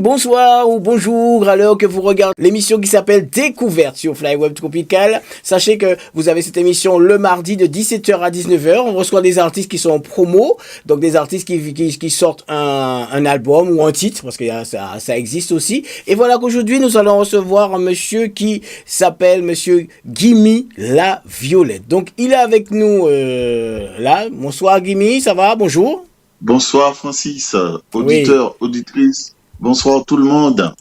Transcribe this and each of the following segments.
bonsoir ou bonjour à l'heure que vous regardez l'émission qui s'appelle Découverte sur Flyweb Tropical. Sachez que vous avez cette émission le mardi de 17h à 19h. On reçoit des artistes qui sont en promo, donc des artistes qui sortent un album ou un titre, parce que ça existe aussi. Et voilà qu'aujourd'hui, nous allons recevoir un monsieur qui s'appelle monsieur Gimme La Violette. Donc, il est avec nous là. Bonsoir Gimme, ça va? Bonjour. Bonsoir Francis, auditeur, auditrice, bonsoir tout le monde.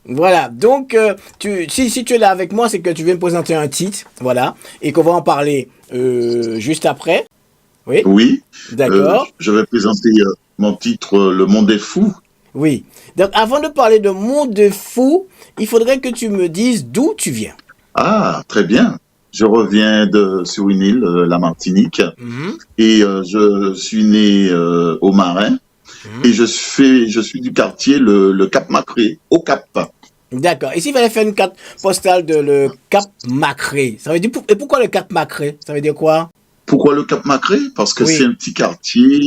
Voilà, donc si tu es là avec moi, c'est que tu viens me présenter un titre, voilà, et qu'on va en parler juste après. Oui. Oui. D'accord. Je vais présenter mon titre Le Monde est fou. Oui. Donc avant de parler de Monde est fou, il faudrait que tu me dises d'où tu viens. Ah, très bien. Je reviens sur une île, la Martinique, et je suis né au Marin, et je suis du quartier le Cap Macré, au Cap. D'accord. Et s'il fallait faire une carte postale de le Cap Macré, ça veut dire et pourquoi le Cap Macré? Ça veut dire quoi? Pourquoi le Cap Macré? Parce que Oui. c'est un petit quartier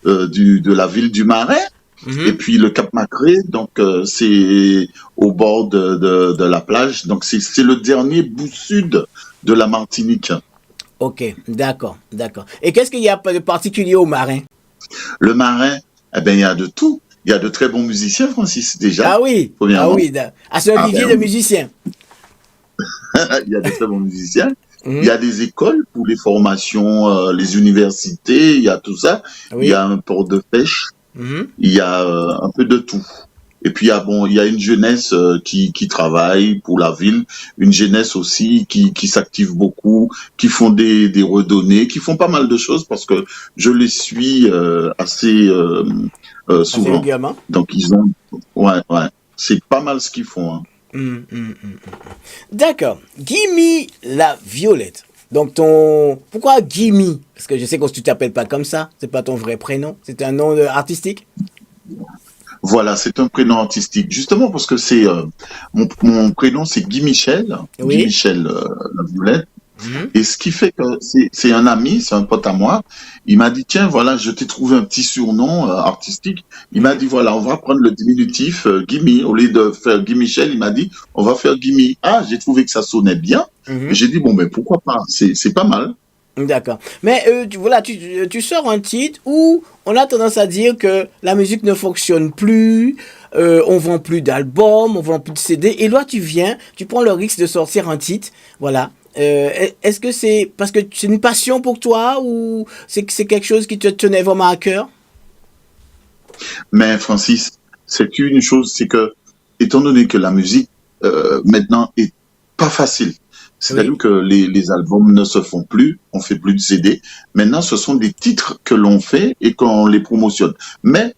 de la ville du Marin. Et puis le Cap Macré, donc c'est au bord de la plage, donc c'est le dernier bout sud de la Martinique. Ok, d'accord. Et qu'est-ce qu'il y a de particulier au Marin? Le Marin, eh ben il y a de tout. Il y a de très bons musiciens, Francis, déjà. Ah oui, c'est un vivier de musiciens. Il y a de très bons musiciens. Il y a des écoles pour les formations, les universités, il y a tout ça. Oui. Il y a un port de pêche. Il y a un peu de tout. Et puis il y a une jeunesse qui travaille pour la ville, une jeunesse aussi qui s'active beaucoup, qui font des randonnées, qui font pas mal de choses parce que je les suis assez souvent. Régulièrement. Donc ouais, c'est pas mal ce qu'ils font. Hein. D'accord. Gimme La Violette. Donc pourquoi Gimme? Parce que je sais que tu t'appelles pas comme ça, c'est pas ton vrai prénom, c'est un nom artistique. Voilà, c'est un prénom artistique. Justement parce que c'est mon prénom, c'est Guy Michel, Oui. Guy Michel La Violette. Et ce qui fait que c'est un ami, c'est un pote à moi. Il m'a dit tiens voilà, je t'ai trouvé un petit surnom artistique. Il m'a dit voilà, on va prendre le diminutif Gimme au lieu de faire Guy Michel. Il m'a dit on va faire Gimme. Ah, j'ai trouvé que ça sonnait bien. Et j'ai dit bon ben pourquoi pas, c'est pas mal. D'accord. Mais tu sors un titre où on a tendance à dire que la musique ne fonctionne plus, on vend plus d'albums, on vend plus de CD. Et là, tu prends le risque de sortir un titre, voilà. Est-ce que c'est parce que c'est une passion pour toi ou c'est quelque chose qui te tenait vraiment à cœur? Mais Francis, c'est une chose, c'est que étant donné que la musique maintenant est pas facile. C'est-à-dire que les albums ne se font plus, on fait plus de CD. Maintenant, ce sont des titres que l'on fait et qu'on les promotionne. Mais,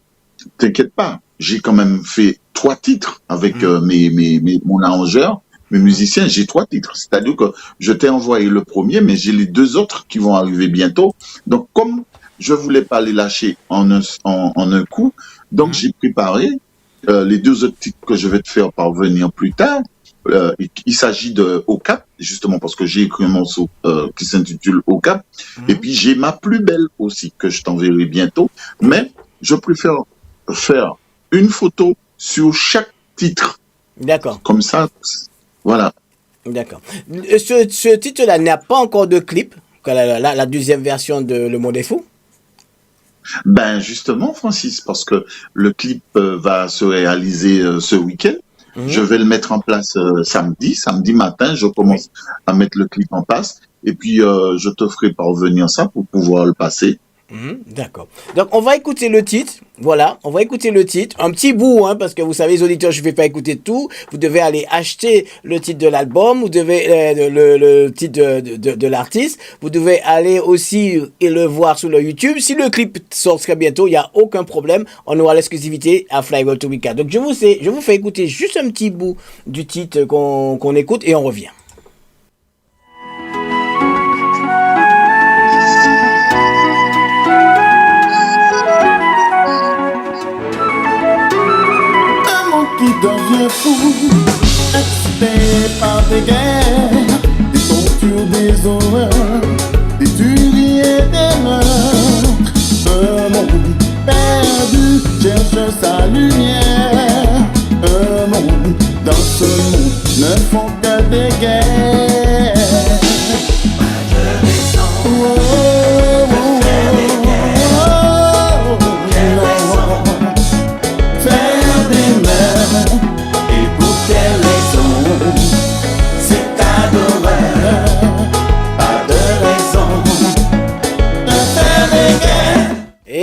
t'inquiète pas, j'ai quand même fait 3 titres avec mon arrangeur, mes musiciens, j'ai 3 titres. C'est-à-dire que je t'ai envoyé le premier, mais j'ai les 2 autres qui vont arriver bientôt. Donc, comme je voulais pas les lâcher en un coup, donc j'ai préparé les 2 autres titres que je vais te faire parvenir plus tard. Il s'agit de Au Cap, justement parce que j'ai écrit un morceau qui s'intitule Au Cap. Et puis j'ai Ma Plus Belle aussi, que je t'enverrai bientôt. Mais je préfère faire une photo sur chaque titre. D'accord. Comme ça, voilà. D'accord. Ce titre-là n'a pas encore de clip, la deuxième version de Le Monde est fou. Ben justement, Francis, parce que le clip va se réaliser ce week-end. Je vais le mettre en place samedi matin, je commence à mettre le clip en place et puis je te ferai parvenir ça pour pouvoir le passer. D'accord. Donc on va écouter le titre. Voilà, on va écouter le titre. Un petit bout, hein, parce que vous savez, les auditeurs, je ne vais pas écouter tout. Vous devez aller acheter le titre de l'album. Vous devez le titre de l'artiste. Vous devez aller aussi et le voir sur le YouTube. Si le clip sort très bientôt, il n'y a aucun problème. On aura l'exclusivité à Flyweb Tropical. Donc je vous fais écouter juste un petit bout du titre qu'on écoute et on revient. Qui devient fou, excité par des guerres, des tortures, des horreurs, des tueries et des meurtres. Un monde perdu cherche sa lumière.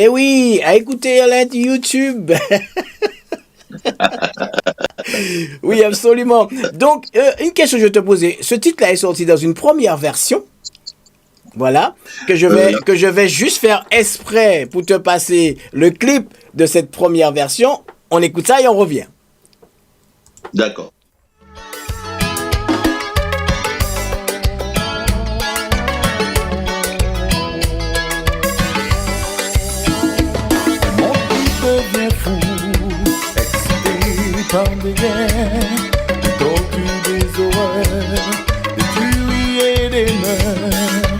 Eh oui, à écouter à YouTube. Oui, absolument. Donc, une question que je vais te poser. Ce titre-là est sorti dans une première version. Voilà. Que je vais juste faire exprès pour te passer le clip de cette première version. On écoute ça et on revient. D'accord. Par des guerres, des tortures, des horreurs, des tueries et des meurtres.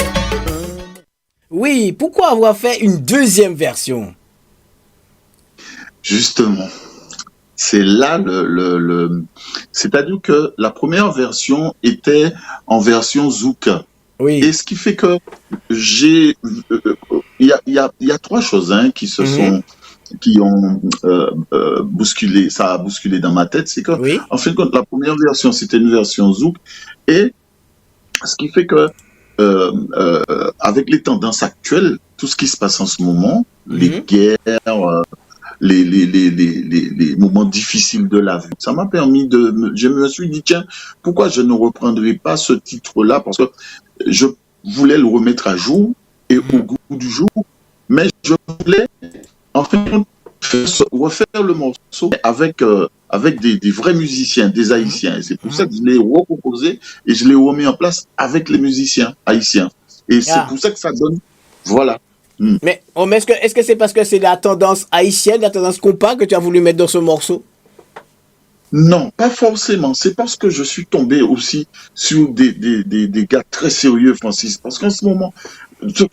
Oui, pourquoi avoir fait une deuxième version? Justement, c'est là c'est-à-dire que la première version était en version Zouk. Oui. Et ce qui fait que il y a trois choses qui se sont qui ont bousculé, ça a bousculé dans ma tête, c'est que, Oui. en fin de compte, la première version, c'était une version Zouk, et ce qui fait que, avec les tendances actuelles, tout ce qui se passe en ce moment, les guerres, les moments difficiles de la vie, ça m'a permis je me suis dit, tiens, pourquoi je ne reprendrai pas ce titre-là, parce que je voulais le remettre à jour et au goût du jour, mais je voulais en fait, refaire le morceau avec des vrais musiciens, des Haïtiens. Et c'est pour ça que je l'ai reproposé et je l'ai remis en place avec les musiciens haïtiens. Et c'est pour ça que ça donne. Voilà. Mais est-ce que c'est parce que c'est la tendance haïtienne, la tendance compas que tu as voulu mettre dans ce morceau? Non, pas forcément. C'est parce que je suis tombé aussi sur des gars très sérieux, Francis. Parce qu'en ce moment,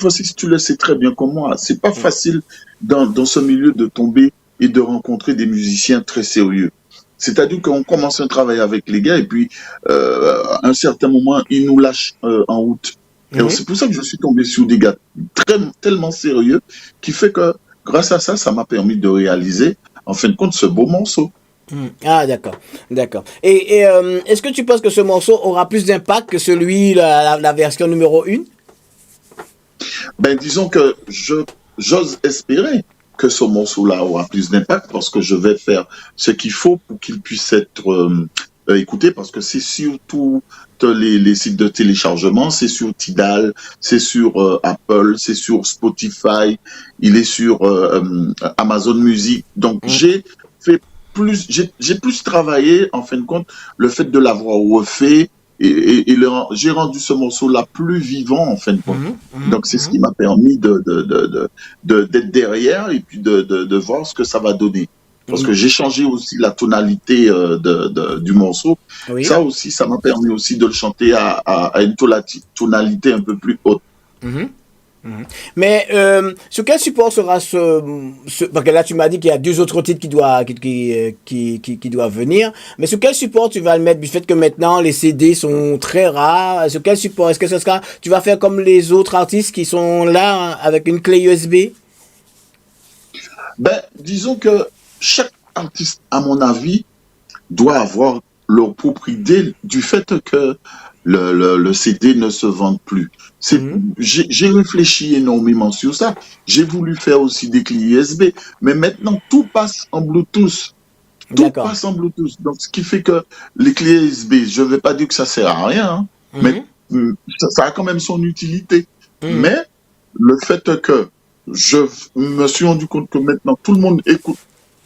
Francis, tu le sais très bien comme moi, c'est pas facile dans ce milieu de tomber et de rencontrer des musiciens très sérieux. C'est-à-dire qu'on commence un travail avec les gars et puis à un certain moment, ils nous lâchent en route. Et c'est pour ça que je suis tombé sur des gars tellement sérieux qui fait que grâce à ça, ça m'a permis de réaliser, en fin de compte, ce beau morceau. Ah, d'accord, d'accord. Et est-ce que tu penses que ce morceau aura plus d'impact que celui, la version numéro 1? Ben, disons que j'ose espérer que ce morceau-là aura plus d'impact parce que je vais faire ce qu'il faut pour qu'il puisse être écouté parce que c'est sur tous les sites de téléchargement, c'est sur Tidal, c'est sur Apple, c'est sur Spotify, il est sur Amazon Music. Donc, j'ai plus travaillé, en fin de compte, le fait de l'avoir refait et j'ai rendu ce morceau-là plus vivant, en fin de compte. Donc, c'est ce qui m'a permis d'être derrière et puis de voir ce que ça va donner. Parce que j'ai changé aussi la tonalité du morceau. Oui. Ça aussi, ça m'a permis aussi de le chanter à une tonalité un peu plus haute. Mais sur quel support sera parce que là tu m'as dit qu'il y a 2 autres titres qui doivent venir, mais sur quel support tu vas le mettre du fait que maintenant les CD sont très rares? Sur quel support? Est-ce que tu vas faire comme les autres artistes qui sont là avec une clé USB? Ben, disons que chaque artiste, à mon avis, doit avoir leur propre idée du fait que le CD ne se vende plus. J'ai réfléchi énormément sur ça. J'ai voulu faire aussi des clés USB, mais maintenant tout passe en Bluetooth. Tout passe en Bluetooth. Donc, ce qui fait que les clés USB, je ne vais pas dire que ça sert à rien, mais ça a quand même son utilité. Mais le fait que je me suis rendu compte que maintenant tout le monde écoute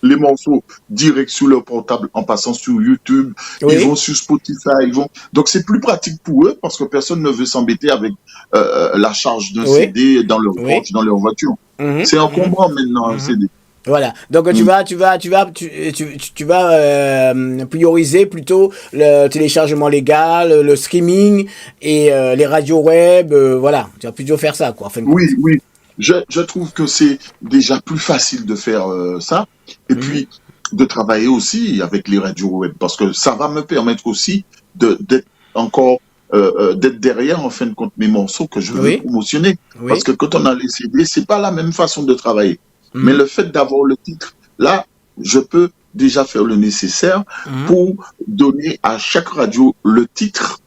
les morceaux direct sur leur portable en passant sur YouTube, ils vont sur Spotify, donc c'est plus pratique pour eux parce que personne ne veut s'embêter avec la charge d'un CD dans leur poche, dans leur voiture. C'est encombrant maintenant un CD. Voilà. Donc tu vas prioriser plutôt le téléchargement légal, le streaming et les radios web, voilà. Tu vas plutôt faire ça, quoi. En fin de compte. Oui. Je trouve que c'est déjà plus facile de faire ça et puis de travailler aussi avec les radios web parce que ça va me permettre aussi d'être encore d'être derrière en fin de compte mes morceaux que je veux promotionner parce que quand on a les CD c'est pas la même façon de travailler mais le fait d'avoir le titre là je peux déjà faire le nécessaire pour donner à chaque radio le titre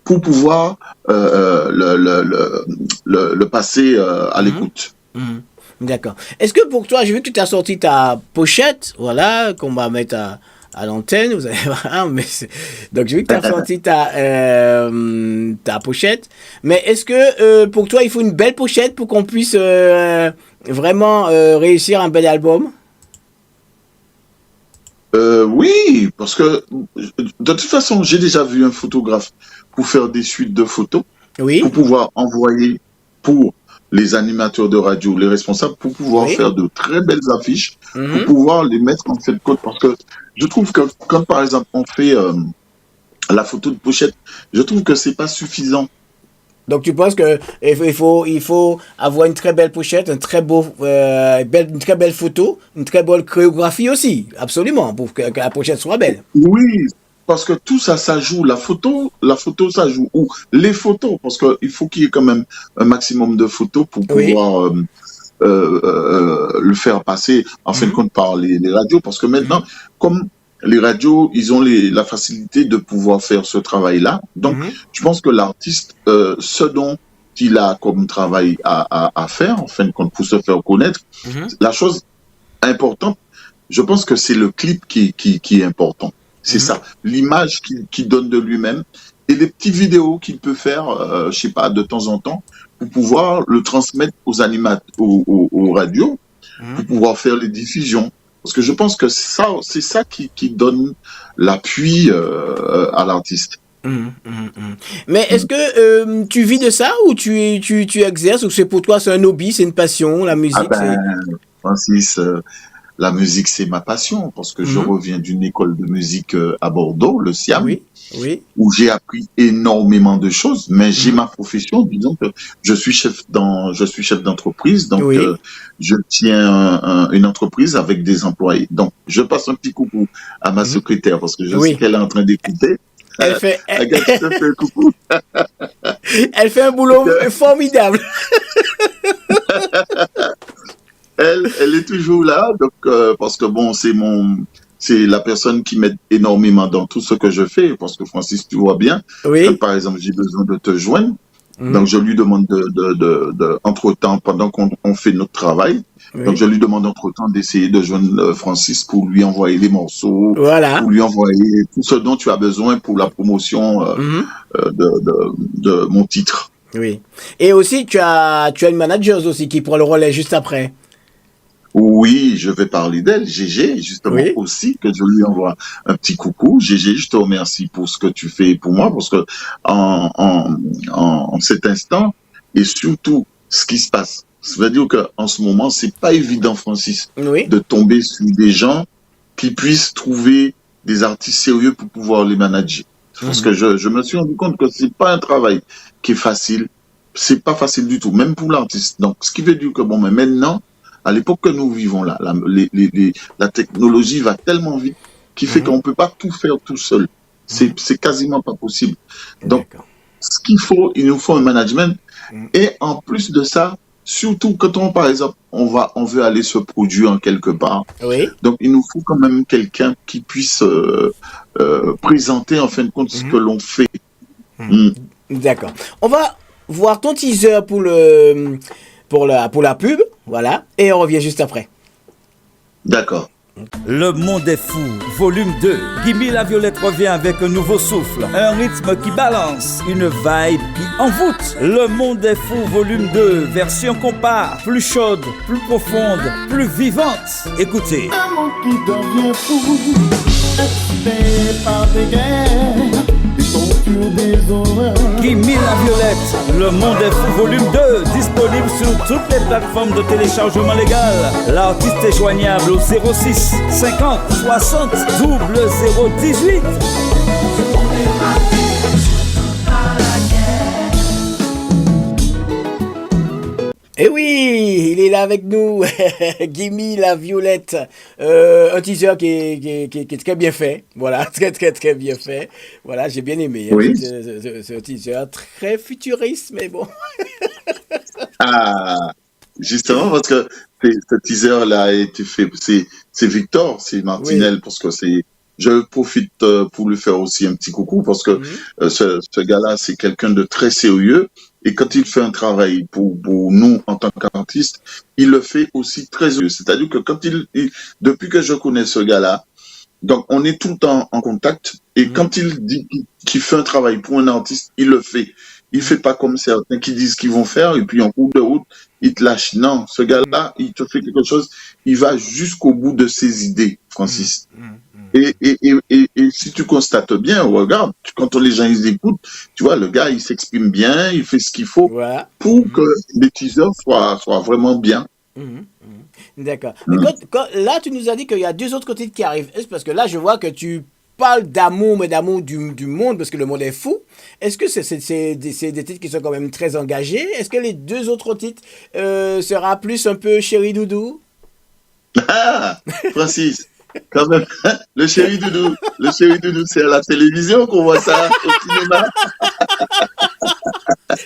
pour pouvoir le passer à l'écoute. D'accord. Est-ce que pour toi, j'ai vu que tu as sorti ta pochette, voilà, qu'on va mettre à l'antenne, vous allez voir, donc j'ai vu que tu as sorti ta pochette, mais est-ce que pour toi, il faut une belle pochette pour qu'on puisse vraiment réussir un bel album? Oui, parce que de toute façon, j'ai déjà vu un photographe pour faire des suites de photos, pour Oui, pouvoir envoyer pour les animateurs de radio, les responsables, pour pouvoir oui, faire de très belles affiches, pour mhm. pouvoir les mettre en cette côte. Parce que je trouve que, comme par exemple, on fait la photo de pochette, je trouve que c'est pas suffisant. Donc tu penses que il faut avoir une très belle pochette, un très beau, une très belle photo, une très belle chorégraphie aussi, absolument, pour que la pochette soit belle. Oui, parce que tout ça, ça joue. La photo, ça joue. Ou les photos, parce qu'il faut qu'il y ait quand même un maximum de photos pour Oui. pouvoir le faire passer, en fin de Mhm, compte, par les radios. Parce que maintenant, mhm, comme les radios, ils ont la facilité de pouvoir faire ce travail-là. Donc, mhm, je pense que l'artiste, ce dont il a comme travail à faire, en fin de compte, pour se faire connaître, mhm, la chose importante, je pense que c'est le clip qui est important. C'est mhm, ça, l'image qu'il donne de lui-même et les petites vidéos qu'il peut faire, je sais pas, de temps en temps, pour pouvoir le transmettre aux animateurs, aux radios, pour mhm, pouvoir faire les diffusions. Parce que je pense que c'est ça qui donne l'appui à l'artiste. mhm, mhm, mhm. Mais est-ce que tu vis de ça ou tu exerces ou c'est pour toi c'est un hobby, c'est une passion, la Ah musique, c'est... ben, Francis, la musique, c'est ma passion, parce que je Mhm. reviens d'une école de musique à Bordeaux, le SIAM, Oui, oui. où j'ai appris énormément de choses, mais j'ai Mhm. ma profession, disons que je suis chef d'entreprise, donc Oui. je tiens une entreprise avec des employés. Donc, je passe un petit coucou à ma Mhm. secrétaire parce que je sais Oui. qu'elle est en train d'écouter. Elle fait, elle, Agathe, je te fais un coucou. elle fait un Donc, boulot formidable. elle est toujours là, donc parce que bon, c'est la personne qui m'aide énormément dans tout ce que je fais, parce que Francis, tu vois bien, quand Oui. par exemple j'ai besoin de te joindre. Donc, Mhm. je lui demande entre-temps, pendant qu'on fait notre travail, donc Oui. je lui demande entre-temps d'essayer de joindre Francis pour lui envoyer les morceaux, Voilà. pour lui envoyer tout ce dont tu as besoin pour la promotion Mhm. de mon titre. Oui. Et aussi, tu as une manager aussi qui prend le relais juste après. Oui, je vais parler d'elle, Gégé, justement Oui. aussi, que je lui envoie un petit coucou. Gégé, je te remercie pour ce que tu fais pour moi, parce que en, en, en cet instant, et surtout ce qui se passe, ça veut dire qu'en ce moment, c'est pas évident, Francis, Oui. de tomber sur des gens qui puissent trouver des artistes sérieux pour pouvoir les manager. Parce Mhm. que je me suis rendu compte que c'est pas un travail qui est facile, c'est pas facile du tout, même pour l'artiste. Donc, ce qui veut dire que bon, mais maintenant, à l'époque que nous vivons là, la technologie va tellement vite qui fait qu'on Mhm. ne peut pas tout faire tout seul. Mhm. C'est quasiment pas possible. Donc, D'accord. ce qu'il faut, il nous faut un management. Mhm. Et en plus de ça, surtout quand par exemple, on veut aller se produire en quelque part. Oui. Donc, il nous faut quand même quelqu'un qui puisse présenter en fin de compte ce que Mhm. l'on fait. Mhm. Hmm. D'accord. On va voir ton teaser pour la pub, voilà, et on revient juste après. D'accord. Le monde est fou, volume 2. Gimme la Violette revient avec un nouveau souffle, un rythme qui balance, une vibe qui envoûte. Le monde est fou, volume 2, version compas, plus chaude, plus profonde, plus vivante. Écoutez. Un monde qui devient fou, excité par des guerres, des tortures, des horreurs. Gimme la Violette, Le Monde est fou, volume 2, disponible sur toutes les plateformes de téléchargement légal. L'artiste est joignable au 06 50 60 0018. Et oui, il est là avec nous, Gimme la Violette, un teaser qui est très bien fait, voilà, très bien fait, voilà, j'ai bien aimé, hein, Oui. ce teaser très futuriste, mais bon. Ah, justement, parce que ce teaser-là a été fait, c'est Victor, c'est Oui, Martinel, parce que je profite pour lui faire aussi un petit coucou parce que Mhm. ce gars-là, c'est quelqu'un de très sérieux. Et quand il fait un travail pour nous en tant qu'artistes, il le fait aussi très sérieux. C'est-à-dire que depuis que je connais ce gars-là, donc on est tout le temps en contact. Et Mhm. quand il dit qu'il fait un travail pour un artiste, il le fait. Il Mhm. fait pas comme certains qui disent qu'ils vont faire et puis en cours de route, il te lâche. Non, ce Mhm. gars-là, il te fait quelque chose, il va jusqu'au bout de ses idées, Mhm. Francis. Mhm. Mhm. Et si tu constates bien, regarde, quand les gens ils écoutent, tu vois, le gars, il s'exprime bien, il fait ce qu'il faut Voilà. pour que Mhm. les teasers soient vraiment bien. Mhm. Mhm. D'accord. Mais Mm. là, tu nous as dit qu'il y a deux autres titres qui arrivent. Est-ce parce que là, je vois que tu parles d'amour, mais d'amour du monde, parce que le monde est fou. Est-ce que c'est des titres qui sont quand même très engagés? Est-ce que les deux autres titres sera plus un peu chéri doudou? Ah, Francis, quand même, le chéri doudou, c'est à la télévision qu'on voit ça, au cinéma.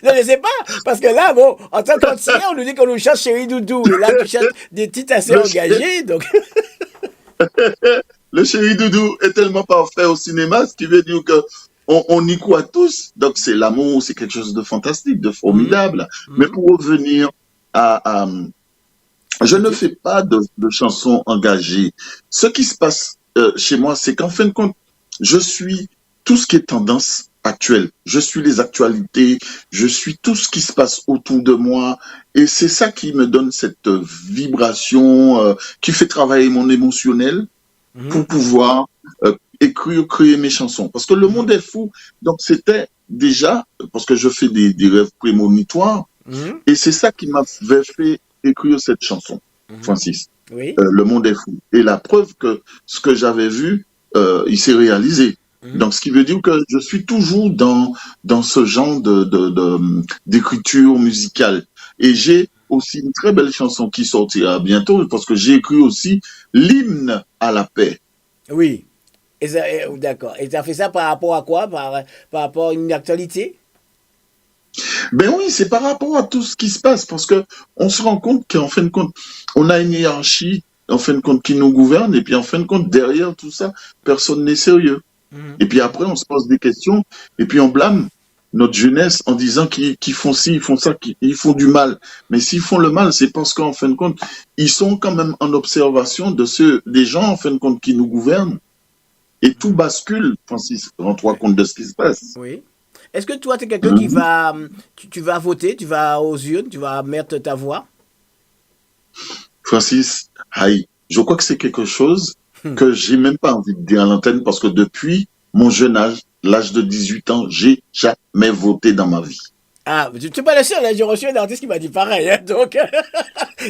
Non, je sais pas, parce que là, bon, en tant qu'antillais, on nous dit qu'on nous chante chéri doudou, et là, tu chantes des titres assez Le, ch- engagés, donc. le chéri doudou est tellement parfait au cinéma, ce qui veut dire que on y croit tous. Donc c'est l'amour, c'est quelque chose de fantastique, de Mhm. formidable. Mais Mhm. pour revenir à, je Au ne titre. fais pas de chansons engagées. Ce qui se passe chez moi, c'est qu'en fin de compte, je suis tout ce qui est tendance actuelle. Je suis les actualités, je suis tout ce qui se passe autour de moi. Et c'est ça qui me donne cette vibration, qui fait travailler mon émotionnel Mhm. pour pouvoir écrire, créer mes chansons. Parce que le Mhm. monde est fou. Donc c'était déjà, parce que je fais des rêves prémonitoires, Mhm. et c'est ça qui m'avait fait écrire cette chanson, Mhm. Francis. Oui. Le monde est fou. Et la preuve que ce que j'avais vu, il s'est réalisé. Mhm. Donc, ce qui veut dire que je suis toujours dans ce genre d'écriture musicale. Et j'ai aussi une très belle chanson qui sortira bientôt parce que j'ai écrit aussi l'hymne à la paix. Oui. D'accord. Et tu as fait ça par rapport à quoi? Par rapport à une actualité? Ben oui, c'est par rapport à tout ce qui se passe, parce que on se rend compte qu'en fin de compte, on a une hiérarchie, en fin de compte, qui nous gouverne, et puis en fin de compte, derrière tout ça, personne n'est sérieux. Mhm. Et puis après, on se pose des questions, et puis on blâme notre jeunesse en disant qu'ils font ci, ils font ça, qu'ils font du mal. Mais s'ils font le mal, c'est parce qu'en fin de compte, ils sont quand même en observation de des gens, en fin de compte, qui nous gouvernent. Et tout Mhm. bascule, Francis, rends-toi Ouais. compte de ce qui se passe. Oui. Est-ce que toi, tu es quelqu'un qui Mhm. va, tu vas voter, tu vas aux urnes, tu vas mettre ta voix? Francis, aïe, je crois que c'est quelque chose Hmm. que j'ai même pas envie de dire à l'antenne parce que depuis mon jeune âge, l'âge de 18 ans, j'ai jamais voté dans ma vie. Ah, tu n'es pas le seul, hein. J'ai reçu un artiste qui m'a dit pareil, hein. Donc,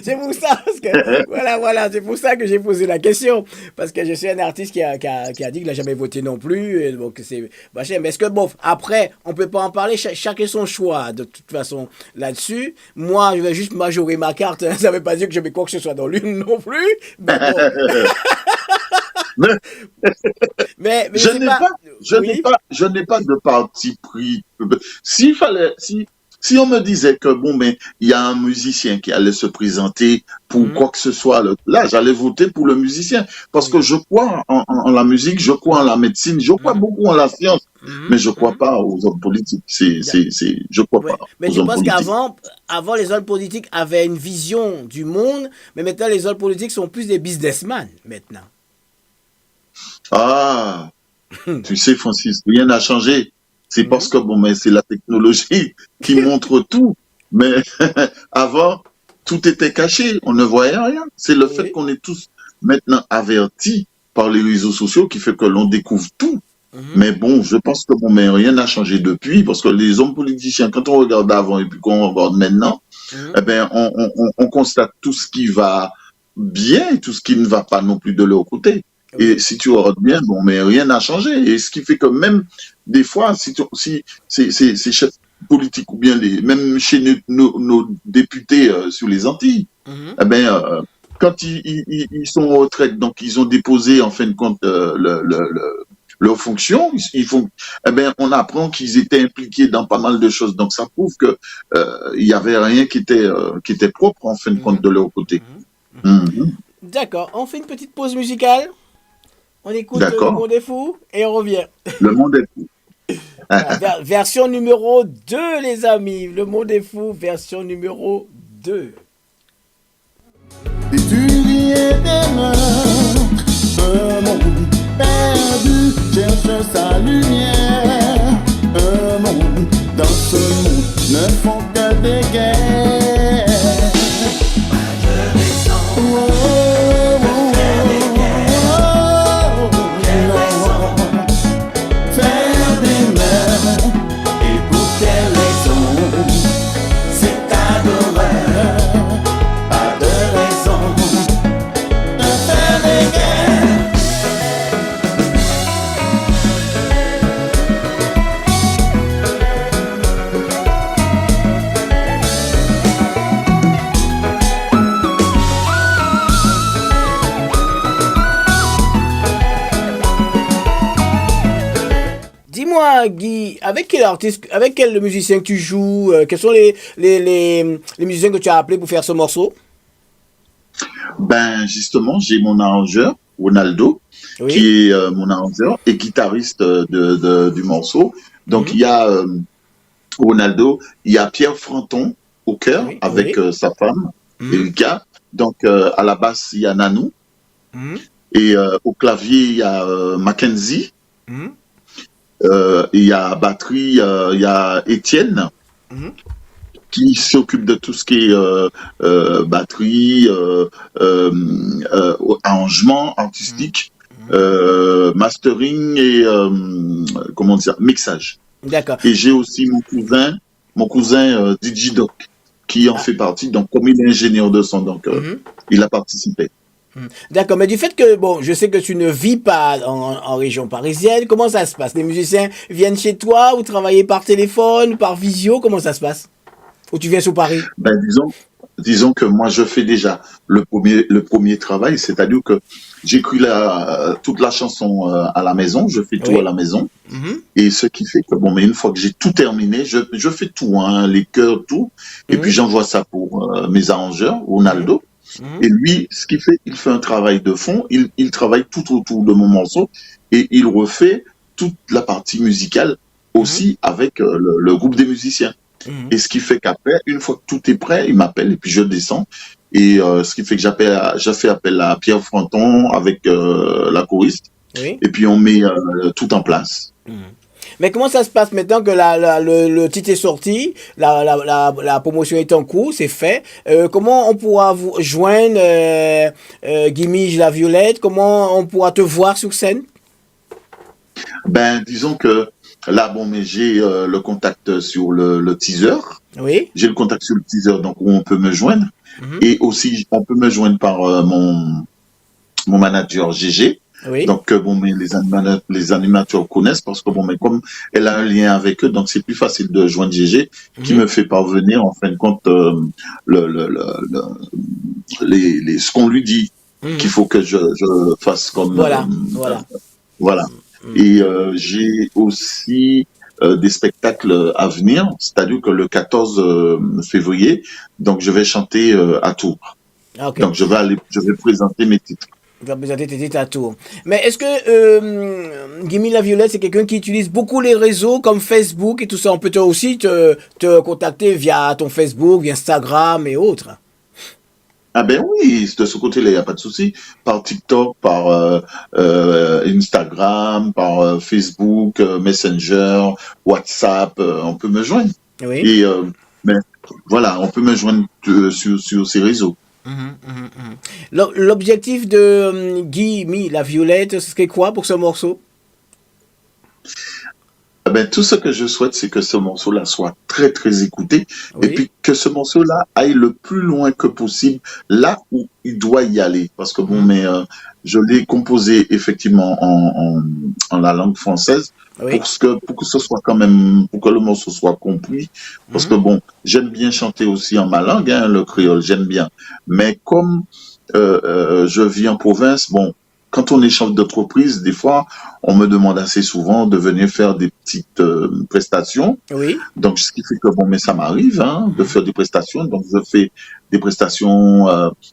c'est pour ça, parce que, voilà, c'est pour ça que j'ai posé la question. Parce que je suis un artiste qui a dit qu'il n'a jamais voté non plus. Et donc, c'est machin. Mais est-ce que, bon, après, on peut pas en parler, chacun son choix, de toute façon, là-dessus. Moi, je vais juste majorer ma carte, hein. Ça ne veut pas dire que je mets quoi que ce soit dans l'une non plus. Mais bon, Mais mais je c'est n'ai pas. pas, Oui. je n'ai pas de parti pris. S'il fallait, si on me disait que bon, mais il y a un musicien qui allait se présenter pour Mhm. quoi que ce soit, là, j'allais voter pour le musicien parce que Oui. je crois en la musique, je crois en la médecine, je crois Mhm. beaucoup en la science, mais Mhm. je crois Mhm. pas aux hommes politiques. Je crois pas Ouais. Mais aux je hommes pense politiques. avant les hommes politiques avaient une vision du monde, mais maintenant les hommes politiques sont plus des businessmen maintenant. Ah, tu sais, Francis, rien n'a changé. C'est parce Mhm. que bon, mais c'est la technologie qui montre tout. Mais avant, tout était caché, on ne voyait rien. C'est le fait Oui. qu'on est tous maintenant avertis par les réseaux sociaux qui fait que l'on découvre tout. Mhm. Mais bon, je pense que bon, mais rien n'a changé depuis parce que les hommes politiciens, quand on regarde avant et puis qu'on regarde maintenant, Mhm. eh ben, on constate tout ce qui va bien et tout ce qui ne va pas non plus de leur côté. Et Oui. si tu regardes bien, bon, mais rien n'a changé. Et ce qui fait que même des fois, si ces chefs politiques ou bien même chez nos députés sur les Antilles, Mhm. eh ben, quand ils sont en retraite, donc ils ont déposé en fin de compte leurs fonctions, ils font, eh ben, on apprend qu'ils étaient impliqués dans pas mal de choses. Donc ça prouve que il y avait rien qui était propre en fin de compte Mhm. de leur côté. Mhm. Mhm. Mhm. D'accord, on fait une petite pause musicale. On écoute Le D'accord. Monde est fou et on revient. Le monde est fou. Voilà, version numéro 2, les amis. Le Monde est fou, version numéro 2. Et tu riais des meurtres, un monde perdu cherche sa lumière. Un monde, dans ce monde, ne font que des guerres. Oh, oh, oh, oh, oh, non. Faire des meurtres, et pour quelle raison? C'est ta douleur. Pas de raison de faire des guerres. Dis-moi, Guy, avec quel artiste, avec quel musicien que tu joues, quels sont les musiciens que tu as appelés pour faire ce morceau? Ben, justement, j'ai mon arrangeur, Ronaldo, Oui. qui est mon arrangeur et guitariste du morceau. Donc, Mhm. il y a Ronaldo, il y a Pierre Franton au chœur Oui, avec oui. sa femme, Mhm. Erika. Donc, à la basse, il y a Nanou. Mhm. Et au clavier, il y a Mackenzie. Mhm. Il y a batterie, il y a Étienne Mhm. qui s'occupe de tout ce qui est batterie, arrangement artistique, mastering et comment dire, mixage. D'accord. Et j'ai aussi mon cousin DJ Doc qui en Ah. fait partie. Donc comme il est ingénieur de son, donc Mhm. il a participé. D'accord, mais du fait que, bon, je sais que tu ne vis pas en région parisienne, comment ça se passe? Les musiciens viennent chez toi ou travaillez par téléphone, par visio, comment ça se passe? Ou tu viens sur Paris? Ben disons que moi je fais déjà le premier travail, c'est-à-dire que j'écris toute la chanson à la maison, je fais tout Oui. à la maison. Mhm. Et ce qui fait que, bon, mais une fois que j'ai tout terminé, je fais tout, hein, les chœurs, tout. Et Mhm. puis j'envoie ça pour mes arrangeurs, Ronaldo. Mhm. Et lui, ce qu'il fait, il fait un travail de fond, il travaille tout autour de mon morceau et il refait toute la partie musicale aussi avec le groupe des musiciens. Mhm. Et ce qui fait qu'après, une fois que tout est prêt, il m'appelle et puis je descends. Et ce qui fait que je fais appel à Pierre Franton avec la choriste. Oui. Et puis on met tout en place. Mais comment ça se passe maintenant que le titre est sorti, la promotion est en cours, c'est fait? Comment on pourra vous joindre, Guimige la Violette? Comment on pourra te voir sur scène? Ben, disons que là, bon, mais j'ai le contact sur le teaser. Oui. J'ai le contact sur le teaser, donc où on peut me joindre. Mhm. Et aussi, on peut me joindre par mon manager GG. Oui. Donc, bon, mais les animateurs connaissent parce que, bon, mais comme elle a un lien avec eux, donc c'est plus facile de joindre GG qui me fait parvenir, en fin de compte, ce qu'on lui dit Mhm. qu'il faut que je fasse comme... Voilà, voilà. Voilà. Et j'ai aussi des spectacles à venir, c'est-à-dire que le 14 février, donc je vais chanter à Tours. Ah, ok. Donc je vais présenter mes titres. Tu vas présenter tes titres à tour. Mais est-ce que Guimille la Violette, c'est quelqu'un qui utilise beaucoup les réseaux comme Facebook et tout ça? On peut aussi te contacter via ton Facebook, via Instagram et autres. Ah ben oui, de ce côté-là, il n'y a pas de souci. Par TikTok, par Instagram, par Facebook, Messenger, WhatsApp, on peut me joindre. Oui. Et mais voilà, on peut me joindre sur ces réseaux. L'objectif de Guimille la Violette, ce serait quoi pour ce morceau? Ah ben, tout ce que je souhaite, c'est que ce morceau-là soit très, très écouté. Oui. Et puis que ce morceau-là aille le plus loin que possible, là où il doit y aller. Parce que bon, mais je l'ai composé effectivement en la langue française Oui. pour que ce soit quand même, pour que le morceau soit compris. Parce que bon, j'aime bien chanter aussi en ma langue, hein, le créole, j'aime bien. Mais comme je vis en province, bon, quand on est chef d'entreprise, des fois, on me demande assez souvent de venir faire des petites prestations. Oui. Donc, ce qui fait que, bon, mais ça m'arrive hein, de faire des prestations. Donc, je fais des prestations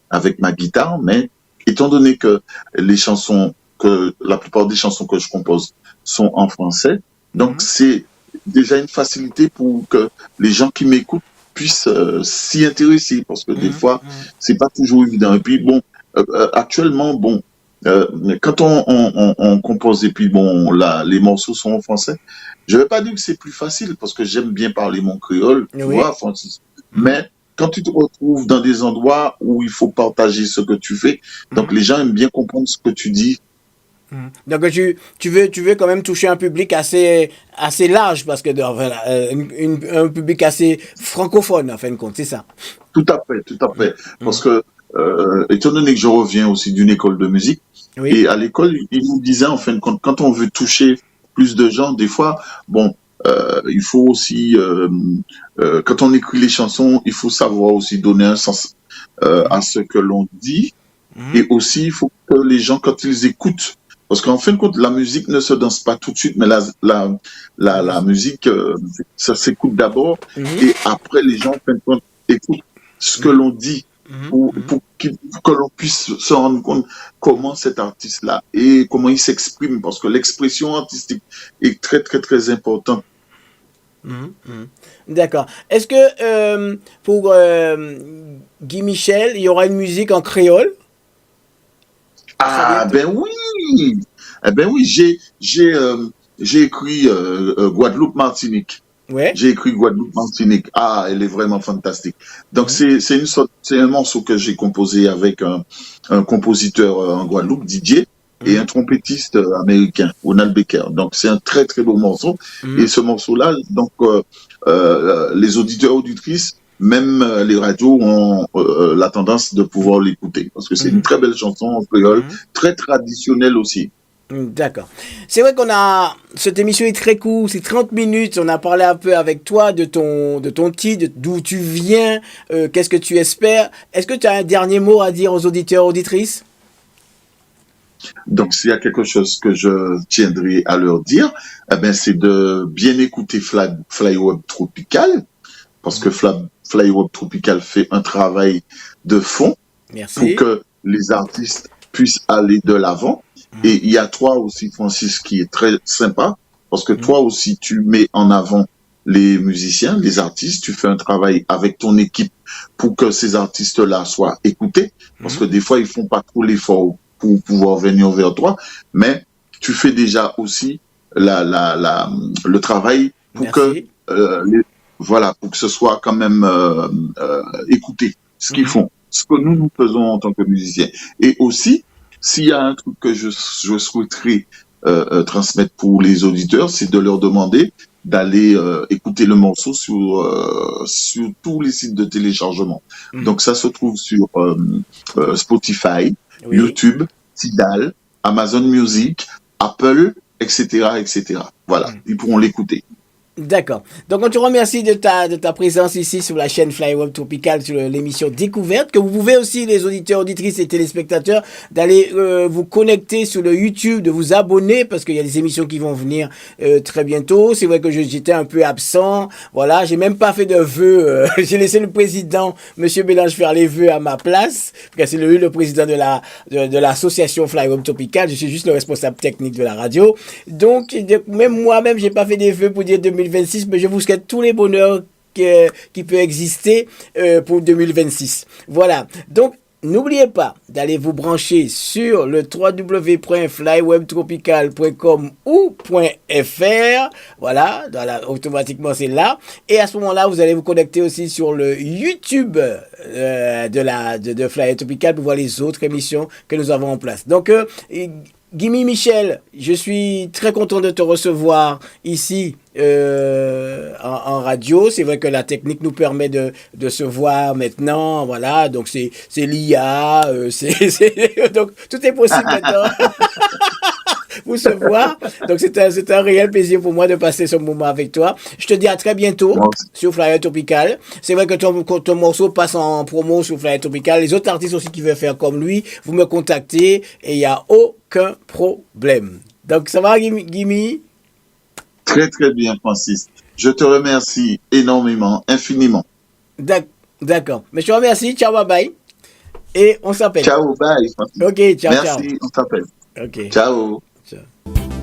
avec ma guitare. Mais étant donné que les chansons que la plupart des chansons que je compose sont en français. Donc, c'est déjà une facilité pour que les gens qui m'écoutent puissent s'y intéresser, parce que des fois, c'est pas toujours évident. Et puis, bon, actuellement, bon, quand on compose et puis, bon, là, les morceaux sont en français, je vais pas dire que c'est plus facile, parce que j'aime bien parler mon créole, tu vois, Francis. Mais quand tu te retrouves dans des endroits où il faut partager ce que tu fais, donc les gens aiment bien comprendre ce que tu dis. Donc tu veux quand même toucher un public assez large, parce que voilà, un public assez francophone en fin de compte, c'est ça. Tout à fait. Parce que étant donné que je reviens aussi d'une école de musique, et à l'école, ils nous disaient en fin de compte, quand on veut toucher plus de gens, des fois, bon, il faut aussi, quand on écrit les chansons, il faut savoir aussi donner un sens à ce que l'on dit, et aussi il faut que les gens, quand ils écoutent, parce qu'en fin de compte, la musique ne se danse pas tout de suite, mais la musique, ça s'écoute d'abord, et après les gens, en fin de compte, écoutent ce que l'on dit, pour que l'on puisse se rendre compte comment cet artiste-là et comment il s'exprime, parce que l'expression artistique est très, très, très importante. D'accord. Est-ce que pour Guy Michel, il y aura une musique en créole? Ah ben oui, j'ai écrit Guadeloupe Martinique. Ouais. J'ai écrit Guadeloupe Martinique. Ah, elle est vraiment fantastique. Donc c'est un morceau que j'ai composé avec un compositeur en Guadeloupe, Didier, et un trompettiste américain, Ronald Baker. Donc c'est un très très beau morceau. Et ce morceau-là, donc les auditeurs auditrices, même les radios ont la tendance de pouvoir l'écouter, parce que c'est une très belle chanson en créole, très traditionnelle aussi. D'accord. C'est vrai cette émission est très courte, c'est 30 minutes. On a parlé un peu avec toi de ton titre, d'où tu viens, qu'est-ce que tu espères. Est-ce que tu as un dernier mot à dire aux auditeurs, auditrices? Donc, s'il y a quelque chose que je tiendrai à leur dire, eh ben, c'est de bien écouter Flyweb Tropical, parce que Flyweb Tropical fait un travail de fond. Merci. Pour que les artistes puissent aller de l'avant. Et il y a toi aussi, Francis, qui est très sympa, parce que toi aussi, tu mets en avant les musiciens, les artistes, tu fais un travail avec ton équipe pour que ces artistes-là soient écoutés, parce que des fois, ils font pas trop l'effort pour pouvoir venir vers toi, mais tu fais déjà aussi le travail pour Merci. pour que ce soit quand même écouté, ce qu'ils font, ce que nous faisons en tant que musiciens. Et aussi, s'il y a un truc que je souhaiterais transmettre pour les auditeurs, c'est de leur demander d'aller écouter le morceau sur tous les sites de téléchargement. Donc ça se trouve sur Spotify, YouTube, Tidal, Amazon Music, Apple, etc., etc. Voilà, ils pourront l'écouter. D'accord. Donc, on te remercie de ta présence ici sur la chaîne Flyweb Tropical, sur l'émission Découverte, que vous pouvez aussi, les auditeurs, auditrices et téléspectateurs, d'aller vous connecter sur le YouTube, de vous abonner, parce qu'il y a des émissions qui vont venir très bientôt. C'est vrai que j'étais un peu absent. Voilà, j'ai même pas fait de vœux. J'ai laissé le président, Monsieur Bélange, faire les vœux à ma place, parce que c'est le président de l'association Flyweb Tropical. Je suis juste le responsable technique de la radio. Donc, même moi-même, j'ai pas fait des vœux pour dire 2026, mais je vous souhaite tous les bonheurs qui peuvent exister pour 2026. Voilà. Donc, n'oubliez pas d'aller vous brancher sur le www.flywebtropical.com ou .fr. Voilà. Automatiquement, c'est là. Et à ce moment-là, vous allez vous connecter aussi sur le YouTube de Flyweb Tropical pour voir les autres émissions que nous avons en place. Donc, Guy Michel, je suis très content de te recevoir ici en radio. C'est vrai que la technique nous permet de se voir maintenant. Voilà, donc c'est l'IA, donc tout est possible maintenant. Pour se voir. Donc c'est un réel plaisir pour moi de passer ce moment avec toi. Je te dis à très bientôt sur Flyweb Tropical. C'est vrai que ton morceau passe en promo sur Flyweb Tropical. Les autres artistes aussi qui veulent faire comme lui, vous me contactez et il n'y a aucun problème. Donc ça va, Guimi? Très très bien, Francis. Je te remercie énormément, infiniment. D'accord. Mais je te remercie. Ciao, bye bye. Et on s'appelle. Ciao, bye, Francis. Ok, ciao, Merci, ciao. on s'appelle. Ok. Ciao. Ciao.